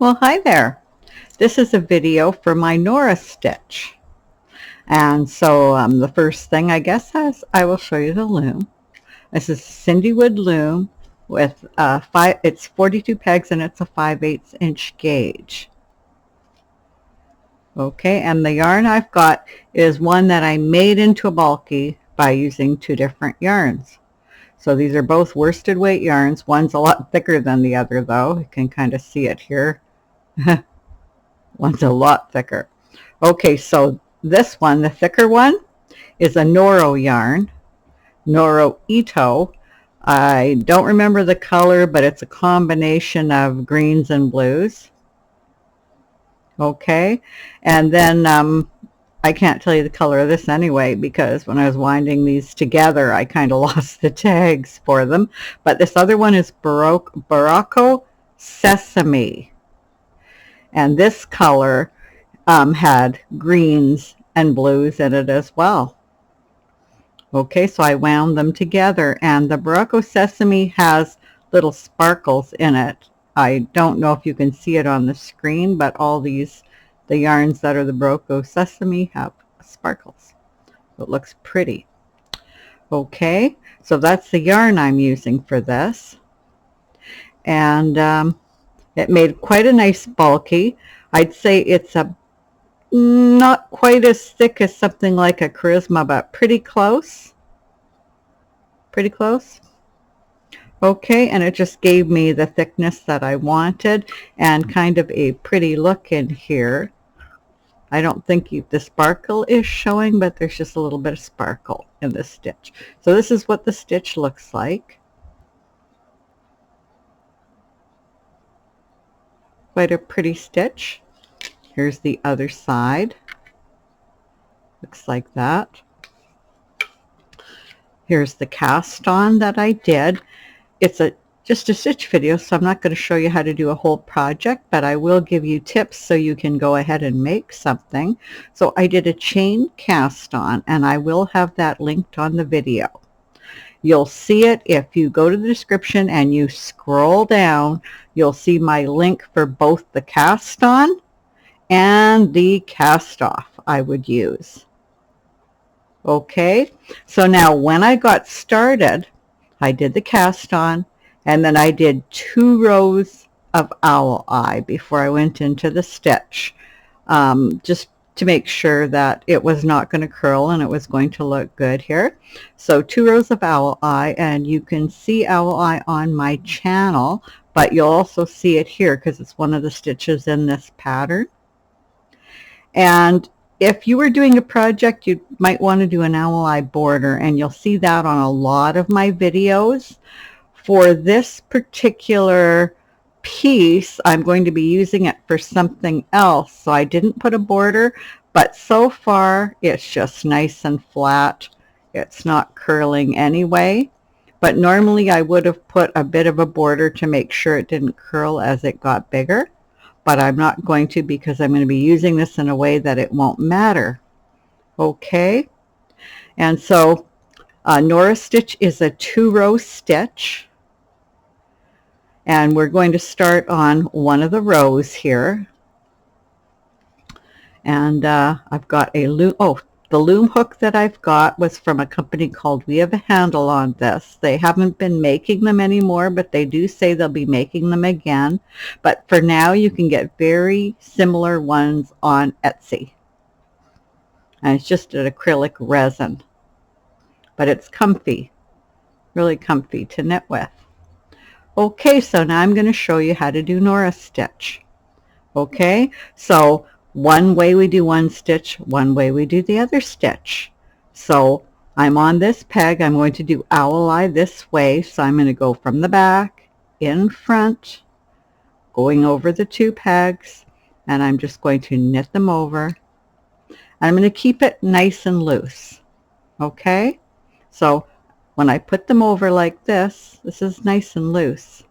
Well, hi there. This is a video for my Norah Stitch. And so the first thing I guess is I will show you the loom. This is Cindywood loom with it's 42 pegs and it's a 5/8 inch gauge. Okay, and the yarn I've got is one that I made into a bulky by using two different yarns. So these are both worsted weight yarns. One's a lot thicker than the other though. You can kind of see it here. One's a lot thicker. Okay, so this one, the thicker one, is a Norah yarn, Norah Ito. I don't remember the color, but it's a combination of greens and blues. Okay, and then I can't tell you the color of this anyway because when I was winding these together, I kind of lost the tags for them. But this other one is Barocco Sesame, and this color had greens and blues in it as well. Okay, so I wound them together, and the Barocco Sesame has little sparkles in it. I don't know if you can see it on the screen, but all these, the yarns that are the Barocco Sesame have sparkles. So it looks pretty. Okay, so that's the yarn I'm using for this. And it made quite a nice bulky. I'd say it's a not quite as thick as something like a Charisma, but pretty close. Pretty close. Okay, and it just gave me the thickness that I wanted and kind of a pretty look in here. I don't think the sparkle is showing, but there's just a little bit of sparkle in the stitch. So this is what the stitch looks like. Quite a pretty stitch. Here's the other side. Looks like that. Here's the cast on that I did. It's just a stitch video, so I'm not going to show you how to do a whole project, but I will give you tips so you can go ahead and make something. So I did a chain cast on, and I will have that linked on the video. You'll see it if you go to the description and you scroll down. You'll see my link for both the cast on and the cast off I would use. Okay, so now when I got started, I did the cast on, and then I did 2 rows of owl eye before I went into the stitch, just to make sure that it was not going to curl and it was going to look good here. So 2 rows of owl eye, and you can see owl eye on my channel, but you'll also see it here because it's one of the stitches in this pattern. And if you were doing a project, you might want to do an owl eye border, and you'll see that on a lot of my videos. For this particular piece, I'm going to be using it for something else, so I didn't put a border, but so far it's just nice and flat. It's not curling anyway, but normally I would have put a bit of a border to make sure it didn't curl as it got bigger. But I'm not going to because I'm going to be using this in a way that it won't matter. Okay, and so Norah Stitch is a 2-row stitch, and we're going to start on one of the rows here. And I've got a loom. Oh, the loom hook that I've got was from a company called We Have a Handle on This. They haven't been making them anymore, but they do say they'll be making them again. But for now, you can get very similar ones on Etsy. And it's just an acrylic resin. But it's comfy, really comfy to knit with. Okay, so now I'm going to show you how to do Norah Stitch. Okay, so one way we do one stitch, one way we do the other stitch. So I'm on this peg. I'm going to do owl eye this way. So I'm going to go from the back, in front, going over the 2 pegs, and I'm just going to knit them over. And I'm going to keep it nice and loose. Okay? So when I put them over like this, this is nice and loose.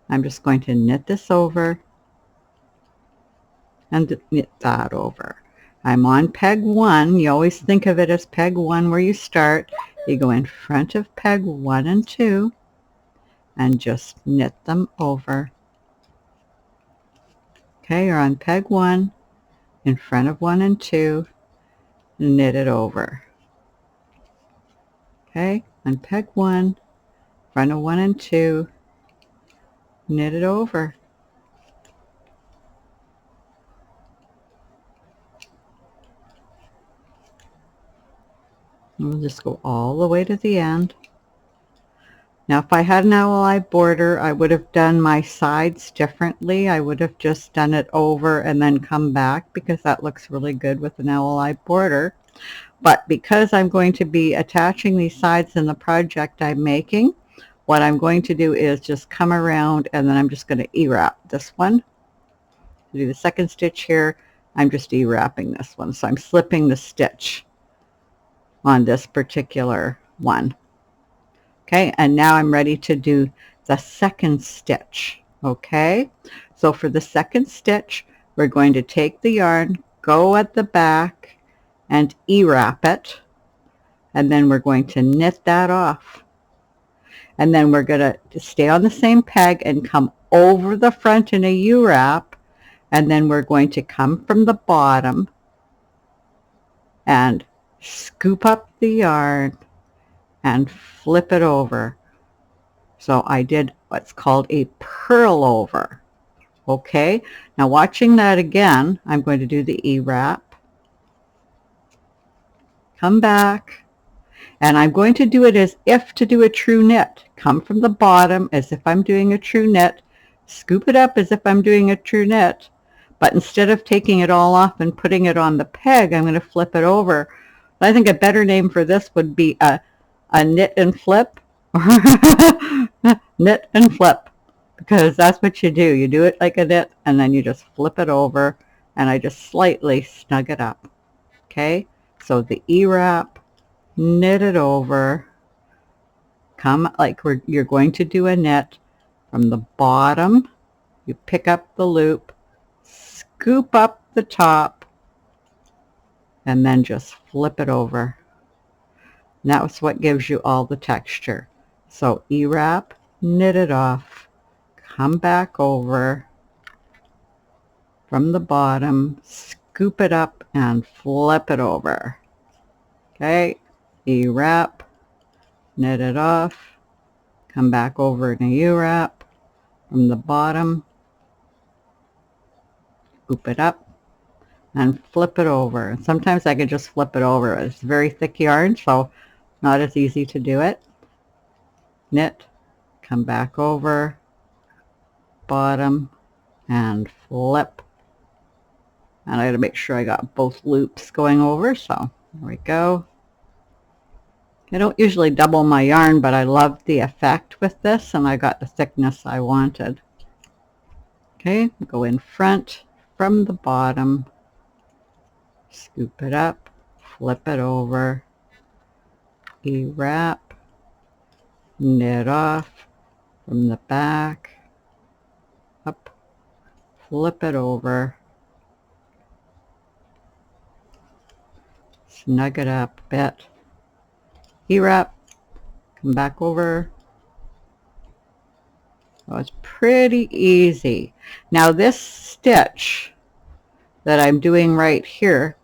I'm just going to knit this over and knit that over. I'm on peg 1. You always think of it as peg 1 where you start. You go in front of peg 1 and 2 and just knit them over. Okay, you're on peg 1, in front of 1 and 2, knit it over. Okay, on peg 1, front of 1 and 2, knit it over. And we'll just go all the way to the end. Now if I had an owl-eye border, I would have done my sides differently. I would have just done it over and then come back, because that looks really good with an owl-eye border. But because I'm going to be attaching these sides in the project I'm making, what I'm going to do is just come around, and then I'm just going to E-wrap this one. To do the second stitch here, I'm just E-wrapping this one. So I'm slipping the stitch on this particular one. Okay, and now I'm ready to do the second stitch. Okay, so for the second stitch, we're going to take the yarn, go at the back, and E-wrap it, and then we're going to knit that off. And then we're going to stay on the same peg and come over the front in a U-wrap, and then we're going to come from the bottom and scoop up the yarn and flip it over. So I did what's called a purl over. Okay, now watching that again, I'm going to do the E-wrap, come back, and I'm going to do it as if to do a true knit. Come from the bottom as if I'm doing a true knit, scoop it up as if I'm doing a true knit, but instead of taking it all off and putting it on the peg, I'm going to flip it over. I think a better name for this would be a knit and flip. Knit and flip, because that's what you do. You do it like a knit, and then you just flip it over, and I just slightly snug it up. Okay, so the E-wrap, knit it over, come like you're going to do a knit from the bottom. You pick up the loop, scoop up the top, and then just flip it over. And that's what gives you all the texture. So E-wrap, knit it off, come back over from the bottom, scoop it up, and flip it over. Okay, E-wrap, knit it off, come back over in a U-wrap from the bottom, scoop it up, and flip it over. And sometimes I can just flip it over. It's very thick yarn, so not as easy to do it. Knit, come back over, bottom, and flip. And I gotta make sure I got both loops going over, so there we go. I don't usually double my yarn, but I love the effect with this, and I got the thickness I wanted. Okay, go in front from the bottom, scoop it up, flip it over, E-wrap, knit off from the back, up, flip it over, snug it up a bit, E-wrap, come back over. So it's pretty easy. Now this stitch that I'm doing right here,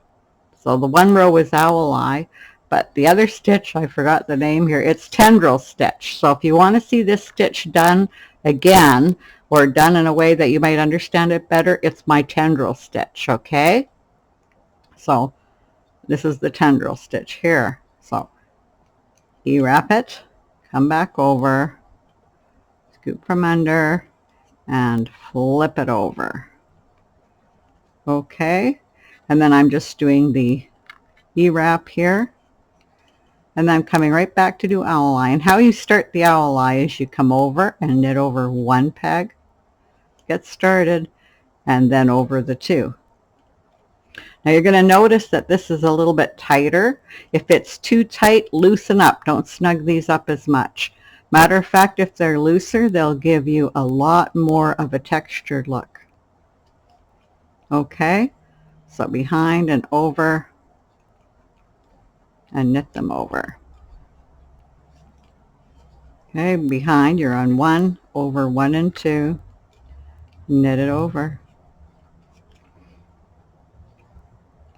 so the one row is owl eye, but the other stitch, I forgot the name here, it's tendril stitch. So if you want to see this stitch done again, or done in a way that you might understand it better, it's my tendril stitch, okay? So this is the tendril stitch here. So E-wrap it, come back over, scoop from under, and flip it over. Okay, and then I'm just doing the E-wrap here, and then I'm coming right back to do owl eye. And how you start the owl eye is you come over and knit over one peg, get started, and then over the two. Now you're going to notice that this is a little bit tighter. If it's too tight, loosen up. Don't snug these up as much. Matter of fact, if they're looser, they'll give you a lot more of a textured look. Okay, so behind and over, and knit them over. Okay, behind, you're on one, over one and two, knit it over.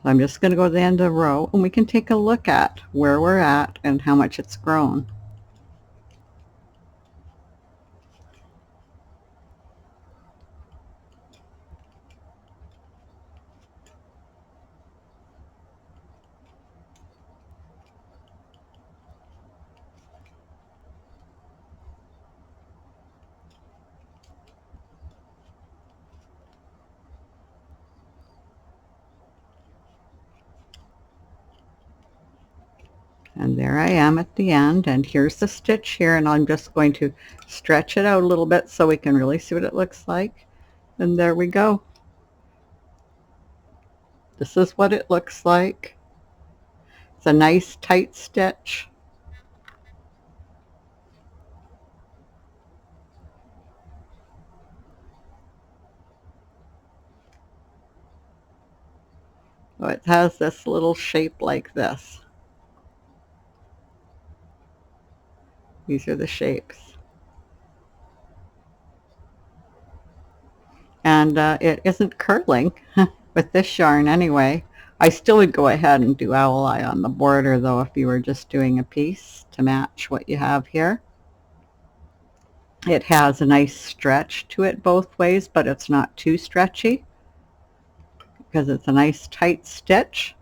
I'm just going to go to the end of the row, and we can take a look at where we're at and how much it's grown. And there I am at the end, and here's the stitch here, and I'm just going to stretch it out a little bit so we can really see what it looks like. And there we go. This is what it looks like. It's a nice tight stitch. So it has this little shape like this. These are the shapes. And it isn't curling with this yarn anyway. I still would go ahead and do owl eye on the border though if you were just doing a piece to match what you have here. It has a nice stretch to it both ways, but it's not too stretchy because it's a nice tight stitch.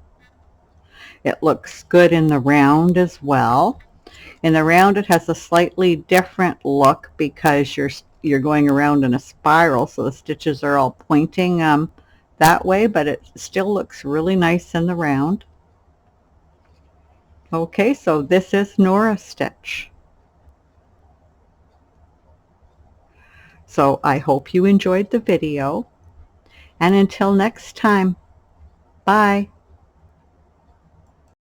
It looks good in the round as well. In the round it has a slightly different look because you're going around in a spiral, so the stitches are all pointing that way, but it still looks really nice in the round. Okay, so this is Norah Stitch. So I hope you enjoyed the video, and until next time, bye.